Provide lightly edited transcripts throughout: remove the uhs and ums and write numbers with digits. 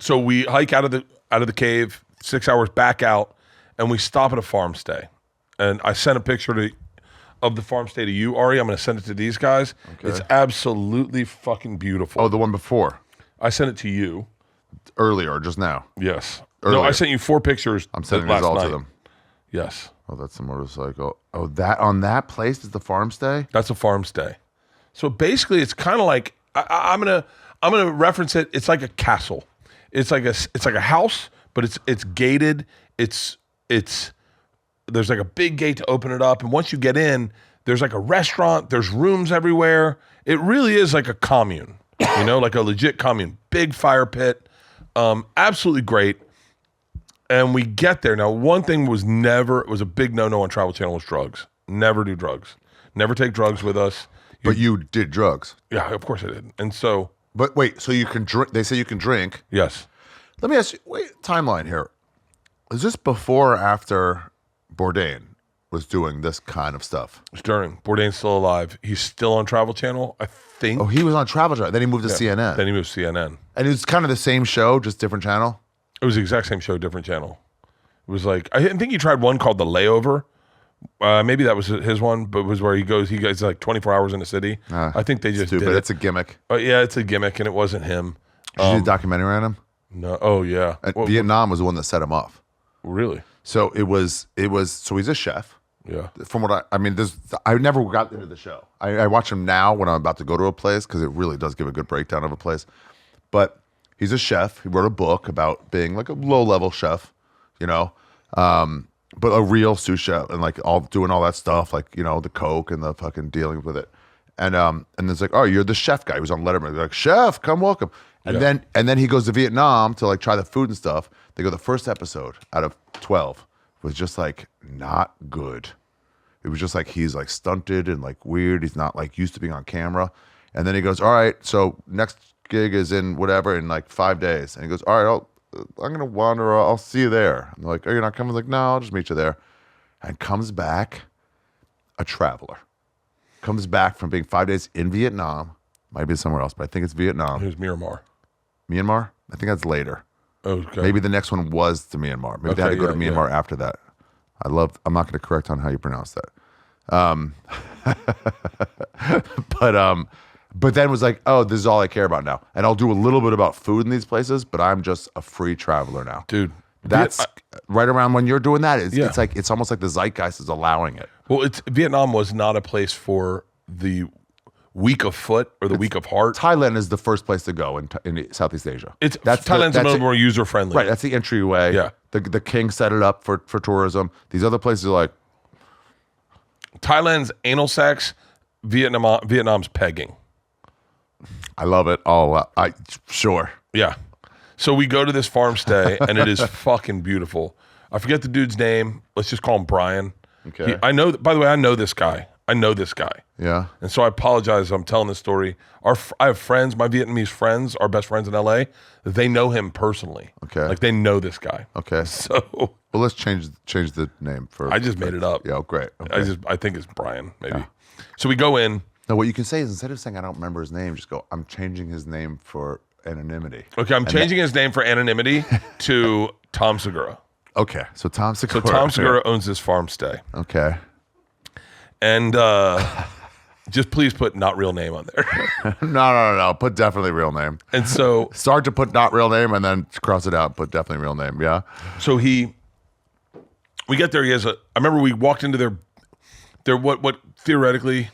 So we hike out of the cave, 6 hours back out, and we stop at a farm stay. And I sent a picture of the farm stay to you, Ari. I'm going to send it to these guys. Okay. It's absolutely fucking beautiful. Oh, the one before. I sent it to you. Earlier, just now. Yes. Earlier. No, I sent you 4 pictures. I'm sending these all to them. Yes. Oh, that's the motorcycle. Oh, that on that place is the farm stay? That's a farm stay. So basically, it's kind of like I'm gonna reference it. It's like a castle. It's like a house, but it's gated. It's there's like a big gate to open it up, and once you get in, there's like a restaurant. There's rooms everywhere. It really is like a commune. You know, like a legit commune. Big fire pit. Absolutely great. And we get there. Now, one thing was a big no-no on Travel Channel was drugs. Never do drugs. Never take drugs with us. But you did drugs. Yeah, of course I did. And so... But wait, so you can drink... They say you can drink. Yes. Let me ask you... Wait, timeline here. Is this before or after Bourdain was doing this kind of stuff? It's during. Bourdain's still alive. He's still on Travel Channel, I think. Oh, he was on Travel Channel. Then he moved to CNN. Then he moved to CNN. And it was kind of the same show, just different channel? It was the exact same show, different channel. It was like... I think he tried one called The Layover. Maybe that was his one, but it was where he goes like 24 hours in the city. I think they just stupid. did it. It's a gimmick. Yeah, it's a gimmick, and it wasn't him. Did you do a documentary on him? No. Oh, yeah. Vietnam was the one that set him off. Really? So it was. So he's a chef. Yeah. From what I mean, I never got into the show. I watch him now when I'm about to go to a place because it really does give a good breakdown of a place. But he's a chef. He wrote a book about being like a low-level chef, you know, but a real sous chef and like doing all that stuff, like, you know, the coke and the fucking dealing with it. And it's like, oh, you're the chef guy who's on Letterman. They're like, chef, come welcome. And then he goes to Vietnam to like try the food and stuff. They go, the first episode out of 12 was just like not good. It was just like he's like stunted and like weird. He's not like used to being on camera. And then he goes, all right, so next gig is in whatever in like 5 days. And he goes, all right, I'm going to wander. I'll see you there. I'm like, oh, you're not coming? Like, no, I'll just meet you there. And comes back a traveler. Comes back from being 5 days in Vietnam. Might be somewhere else, but I think it's Vietnam. It was Myanmar. Myanmar? I think that's later. Okay. Maybe the next one was to Myanmar. Maybe they had to go to Myanmar after that. I'm not going to correct on how you pronounce that. But then was like, oh, this is all I care about now. And I'll do a little bit about food in these places, but I'm just a free traveler now. Dude. That's right around when you're doing that. It's almost like the zeitgeist is allowing it. Well, Vietnam was not a place for the weak of foot or the weak of heart. Thailand is the first place to go in Southeast Asia. Thailand's a little more user friendly. Right, that's the entryway. Yeah. The king set it up for tourism. These other places are like Thailand's anal sex, Vietnam's pegging. I love it. Sure. Yeah. So we go to this farm stay, and it is fucking beautiful. I forget the dude's name. Let's just call him Brian. Okay. By the way, I know this guy. Yeah. And so I apologize. I'm telling this story. I have friends, my Vietnamese friends, our best friends in LA. They know him personally. Okay. Like they know this guy. Okay. So. Well, let's change the name for. I just made it up. Yeah. Great. Okay. I think it's Brian maybe. Yeah. So we go in. No, what you can say is instead of saying I don't remember his name, just go, I'm changing his name for anonymity. Okay, I'm changing his name for anonymity to Tom Segura. Okay, so Tom Segura. So Tom Segura owns this farm stay. Okay. And just please put not real name on there. No. Put definitely real name. And so start to put not real name and then cross it out. Put definitely real name. Yeah. So we get there. I remember we walked into their what theoretically.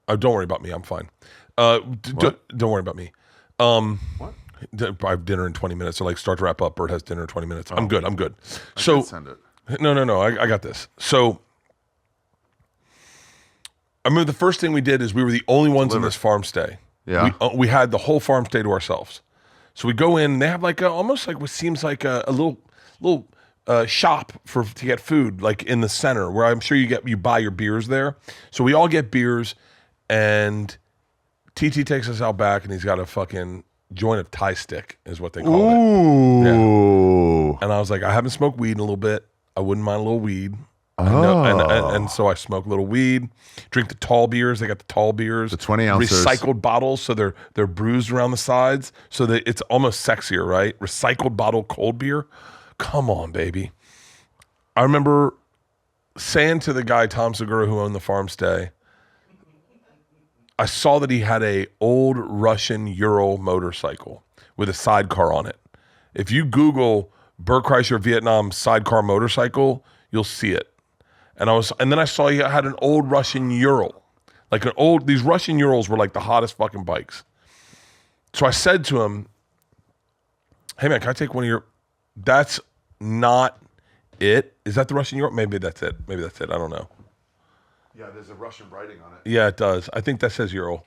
Don't worry about me. I'm fine. Don't worry about me. What? I have dinner in 20 minutes. So like start to wrap up. Bert has dinner in 20 minutes. I'm good. So send it. No. I got this. So I remember the first thing we did is we were the only ones in this farm stay. Yeah. We had the whole farm stay to ourselves. So we go in and they have like almost like what seems like a little shop to get food like in the center where I'm sure you buy your beers there. So we all get beers. And TT takes us out back, and he's got a fucking joint of Thai stick, is what they call it. Ooh. Yeah. And I was like, I haven't smoked weed in a little bit. I wouldn't mind a little weed. I know, and so I smoke a little weed, drink the tall beers. They got the tall beers, The 20 ounces. recycled bottles, so they're bruised around the sides, so that it's almost sexier, right? Recycled bottle cold beer. Come on, baby. I remember saying to the guy Tom Segura who owned the farm stay, I saw that he had a old Russian Ural motorcycle with a sidecar on it. If you Google Bert Kreischer Vietnam sidecar motorcycle, you'll see it. And then I saw he had an old Russian Ural. These Russian Urals were like the hottest fucking bikes. So I said to him, hey man, can I take one of your, that's not it. Is that the Russian Ural? Maybe that's it. I don't know. Yeah, there's a Russian writing on it. Yeah, it does. I think that says Ural.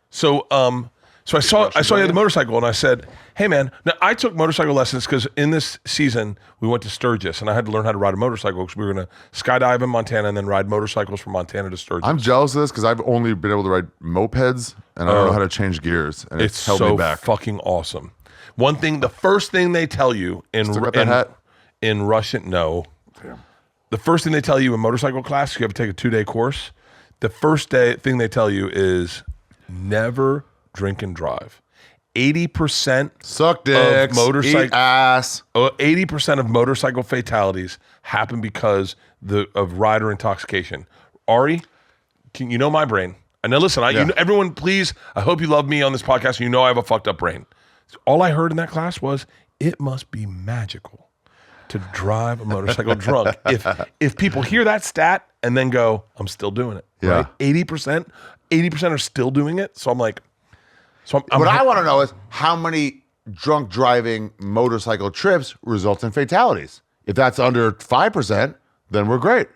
So I saw he had the motorcycle, and I said, hey man, now I took motorcycle lessons because in this season we went to Sturgis, and I had to learn how to ride a motorcycle because we were going to skydive in Montana and then ride motorcycles from Montana to Sturgis. I'm jealous of this because I've only been able to ride mopeds, and I don't know how to change gears, and it's held so me back. Fucking awesome. One thing, the first thing they tell you in Russian, no. Damn. The first thing they tell you in motorcycle class, you have to take a 2-day course. The first thing they tell you is never drink and drive. 80% Suck dicks, of motorcycle eat ass. 80% of motorcycle fatalities happen because of rider intoxication. Ari, you know my brain. And now listen, everyone, please, I hope you love me on this podcast. You know I have a fucked up brain. All I heard in that class was, it must be magical to drive a motorcycle drunk. If people hear that stat and then go, I'm still doing it. Yeah. Right? 80% are still doing it. So I'm like, what I want to know is how many drunk driving motorcycle trips result in fatalities. If that's under 5%, then we're great.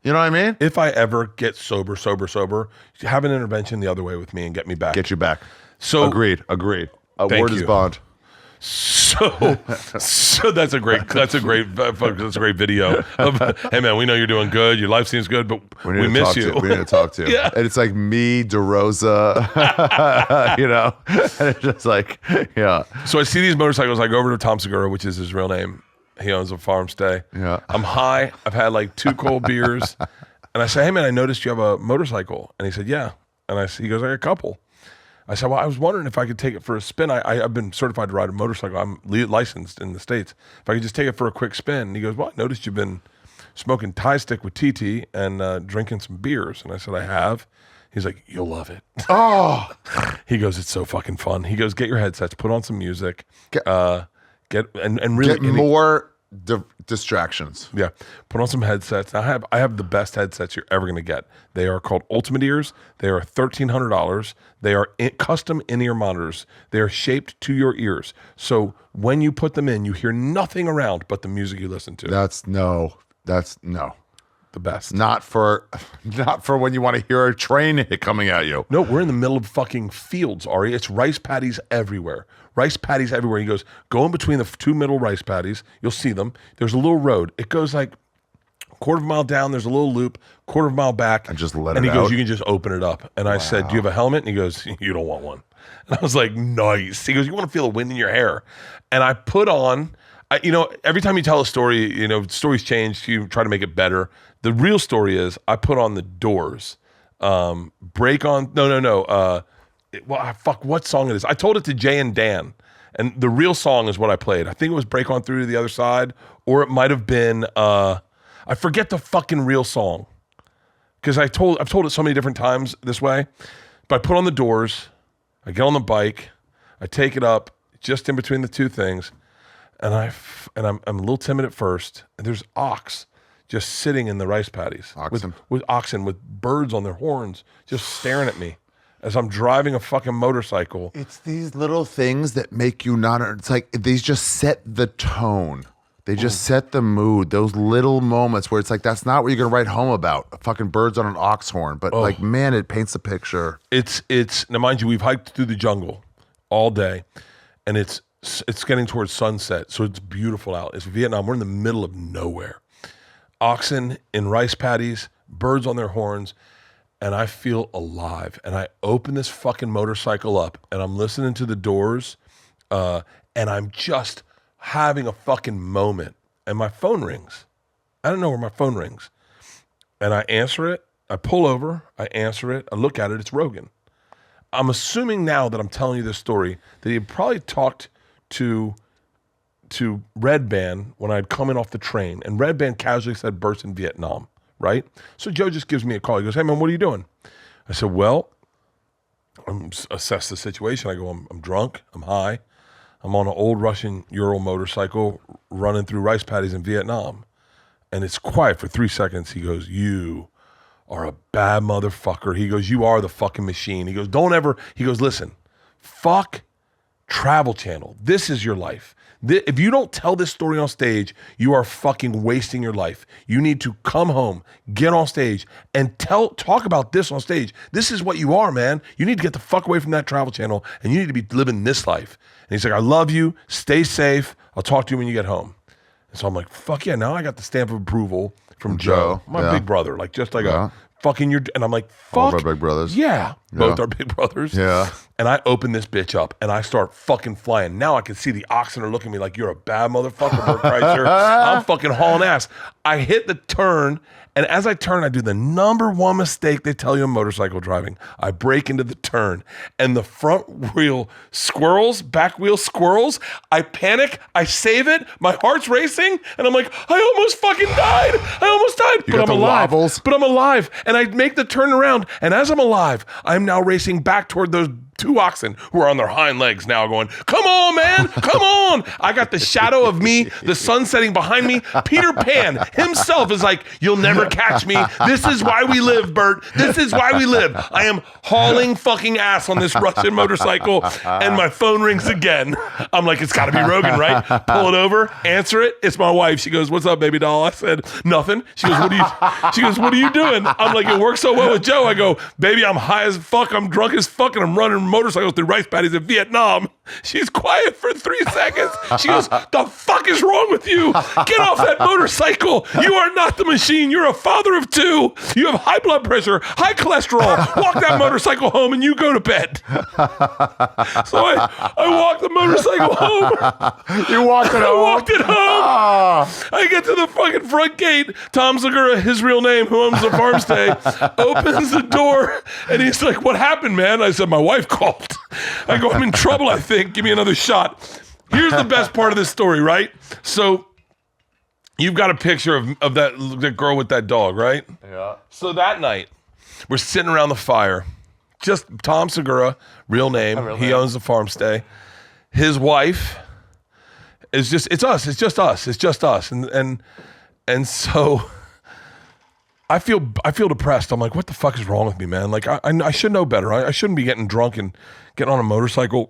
You know what I mean? If I ever get sober, have an intervention the other way with me and get me back. Get you back. So agreed. A word is bond. So that's a great video of, hey man, we know you're doing good, your life seems good, but we miss you. We need to talk to you. Yeah. And it's like me, DeRosa, you know, and it's just like, yeah. So I see these motorcycles. I go over to Tom Segura, which is his real name. He owns a farm stay. Yeah. I'm high. I've had like 2 cold beers, and I say, hey man, I noticed you have a motorcycle. And he said, yeah. And he goes, I got a couple. I said, well, I was wondering if I could take it for a spin. I've been certified to ride a motorcycle. I'm licensed in the States. If I could just take it for a quick spin. And he goes, well, I noticed you've been smoking Thai stick with TT and drinking some beers. And I said, I have. He's like, you'll love it. Oh. He goes, it's so fucking fun. He goes, get your headsets, put on some music, Get more distractions. Yeah, put on some headsets. I have the best headsets you're ever going to get. They are called Ultimate Ears. They are $1,300. They are custom in-ear monitors. They are shaped to your ears. So when you put them in, you hear nothing around but the music you listen to. That's no. The best. Not for when you want to hear a train coming at you. No, we're in the middle of fucking fields, Ari. It's rice paddies everywhere. Rice paddies everywhere. He goes, go in between the 2 middle rice paddies. You'll see them. There's a little road. It goes like a quarter of a mile down. There's a little loop, quarter of a mile back. And just let it out. And he goes, you can just open it up. And I said, do you have a helmet? And he goes, you don't want one. And I was like, nice. He goes, you want to feel the wind in your hair. And I put on, every time you tell a story, stories change. You try to make it better. The real story is I put on the Doors. Break on, no. What song it is? I told it to Jay and Dan, and the real song is what I played. I think it was Break On Through to the Other Side, or it might have been, I forget the fucking real song, because I've told it so many different times this way, but I put on the Doors, I get on the bike, I take it up, just in between the 2 things, and I'm a little timid at first, and there's ox just sitting in the rice paddies. Oxen. With oxen, with birds on their horns, just staring at me as I'm driving a fucking motorcycle. It's these little things that make you not, it's like, these just set the tone. They just set the mood. Those little moments where it's like, that's not what you're going to write home about. Fucking birds on an ox horn. But like, man, it paints a picture. It's, now mind you, we've hiked through the jungle all day, and it's getting towards sunset. So it's beautiful out. It's Vietnam. We're in the middle of nowhere. Oxen in rice paddies, birds on their horns, and I feel alive. And I open this fucking motorcycle up, and I'm listening to the Doors, and I'm just having a fucking moment. and my phone rings. I don't know where my phone rings. And I answer it. I pull over. I answer it. I look at it. It's Rogan. I'm assuming now that I'm telling you this story that he had probably talked to Red Band when I'd come in off the train. And Red Band casually said Bert's in Vietnam, right? So Joe just gives me a call. He goes, hey, man, what are you doing? I said, well, I'm assess the situation. I go, I'm drunk. I'm high. I'm on an old Russian Ural motorcycle running through rice paddies in Vietnam. And it's quiet for 3 seconds. He goes, you are a bad motherfucker. He goes, you are the fucking machine. He goes, listen, fuck Travel Channel. This is your life. If you don't tell this story on stage, you are fucking wasting your life. You need to come home, get on stage, and talk about this on stage. This is what you are, man. You need to get the fuck away from that Travel Channel, and you need to be living this life. And he's like, I love you. Stay safe. I'll talk to you when you get home. And so I'm like, fuck yeah. Now I got the stamp of approval from Joe, my big brother, like just like a fucking and I'm like, fuck. All of our big brothers. Yeah. Both our big brothers. Yeah. And I open this bitch up and I start fucking flying. Now I can see the oxen are looking at me like, you're a bad motherfucker, Bert Kreischer. I'm fucking hauling ass. I hit the turn, and as I turn, I do the number one mistake they tell you in motorcycle driving. I break into the turn, and the front wheel squirrels, back wheel squirrels. I panic. I save it. My heart's racing, and I'm like, I almost fucking died. I almost died. You got the alive. wobbles. But I'm alive, and I make the turn around, and as I'm alive, I'm now racing back toward those two oxen who are on their hind legs now going, come on, man, come on. I got the shadow of me, the sun setting behind me. Peter Pan himself is like, you'll never catch me. This is why we live, Bert. This is why we live. I am hauling fucking ass on this Russian motorcycle, and my phone rings again. I'm like, it's gotta be Rogan, right? Pull it over, answer it. It's my wife. She goes, what's up, baby doll? I said, nothing. She goes, what are you doing? I'm like, it works so well with Joe. I go, baby, I'm high as fuck. I'm drunk as fuck, and I'm running motorcycles through rice paddies in Vietnam. She's quiet for 3 seconds. She goes, the fuck is wrong with you? Get off that motorcycle. You are not the machine. You're a father of 2. You have high blood pressure, high cholesterol. Walk that motorcycle home and you go to bed. So I walked the motorcycle home. You walked it home? I walked it home. Oh. I get to the fucking front gate. Tom Segura, his real name, who owns the farm stay, opens the door and he's like, what happened, man? I said, my wife called. I go, I'm in trouble, I think. Give me another shot. Here's the best part of this story, right? So you've got a picture of that girl with that dog, right? Yeah. So that night, we're sitting around the fire. Just Tom Segura, real name. He owns the farm stay. His wife is it's us. It's just us. And so I feel depressed. I'm like, what the fuck is wrong with me, man? Like, I should know better. I shouldn't be getting drunk and getting on a motorcycle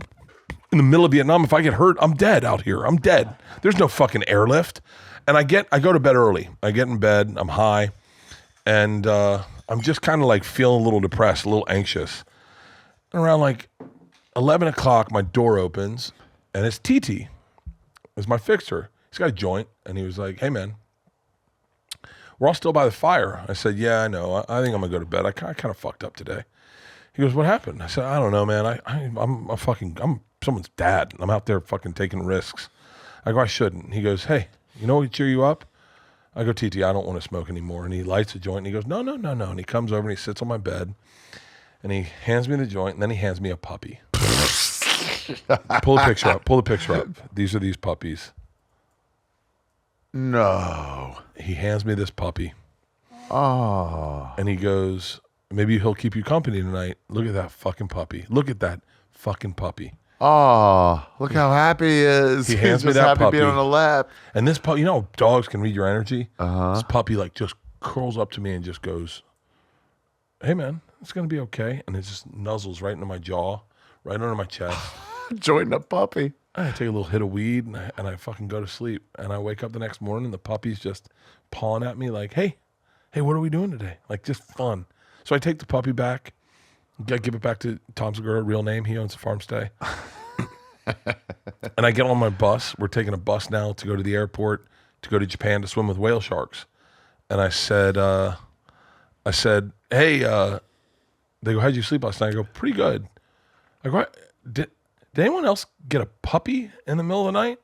in the middle of Vietnam. If I get hurt, I'm dead out here. I'm dead. There's no fucking airlift. And I go to bed early. I get in bed. I'm high. And I'm just kind of like feeling a little depressed, a little anxious. And around like 11 o'clock, my door opens. And it's TT. It's my fixer. He's got a joint. And he was like, hey, man. We're all still by the fire. I said, yeah, I know. I think I'm going to go to bed. I kind of fucked up today. He goes, what happened? I said, I don't know, man. I'm someone's dad. I'm out there fucking taking risks. I go, I shouldn't. He goes, hey, you know what would cheer you up? I go, TT, I don't want to smoke anymore. And he lights a joint and he goes, no. And he comes over and he sits on my bed and he hands me the joint and then he hands me a puppy. Pull the picture up. These are these puppies. No. He hands me this puppy. Oh. And he goes, maybe he'll keep you company tonight. Look at that fucking puppy. Look at that fucking puppy. Oh, look how happy he is. He hands He's me just that happy puppy. being on the lap. And this puppy, you know, dogs can read your energy. Uh-huh. This puppy like just curls up to me and just goes, hey man, it's going to be okay. And it just nuzzles right into my jaw, right under my chest. Join the puppy. I take a little hit of weed and I fucking go to sleep. And I wake up the next morning and the puppy's just pawing at me like, hey, what are we doing today? Like just fun. So I take the puppy back, give it back to Tom Segura, real name. He owns a farm stay. And I get on my bus. We're taking a bus now to go to the airport to go to Japan to swim with whale sharks. And I said, hey, they go, how'd you sleep last night? I go, pretty good. I go, did anyone else get a puppy in the middle of the night?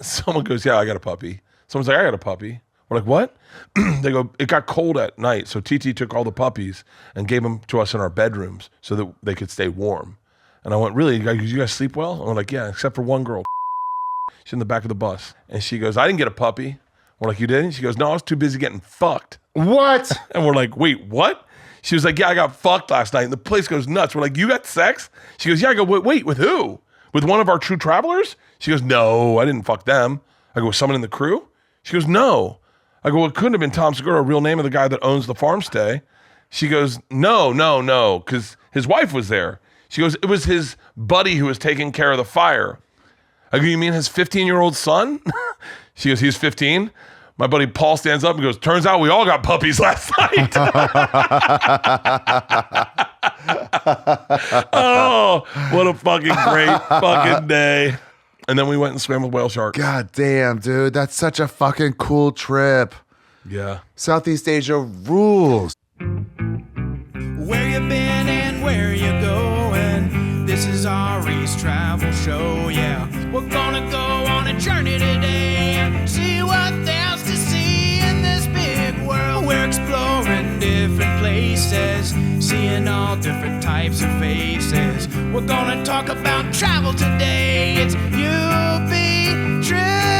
Someone goes, yeah, I got a puppy. Someone's like, I got a puppy. We're like, what? They go, it got cold at night. So TT took all the puppies and gave them to us in our bedrooms so that they could stay warm. And I went, really? You guys sleep well? And we're like, yeah, except for one girl. She's in the back of the bus. And she goes, I didn't get a puppy. We're like, you didn't? She goes, no, I was too busy getting fucked. What? And we're like, wait, what? She was like, yeah, I got fucked last night. And the place goes nuts. We're like, you got sex? She goes, yeah. I go, wait, with who? With one of our true travelers? She goes, no, I didn't fuck them. I go, was someone in the crew? She goes, no. I go, well, it couldn't have been Tom Segura, real name of the guy that owns the farm stay. She goes, no, because his wife was there. She goes, it was his buddy who was taking care of the fire. I go, you mean his 15-year-old son? She goes, he's 15. My buddy Paul stands up and goes, turns out we all got puppies last night. Oh, what a fucking great fucking day. And then we went and swam with whale sharks. God damn, dude. That's such a fucking cool trip. Yeah. Southeast Asia rules. Where you been and where you going? This is Ari's travel show, yeah. We're gonna go on a journey today. See what there's to see in this big world. We're exploring different places, seeing all different types of faces. We're gonna talk about travel today. It's UB Trip.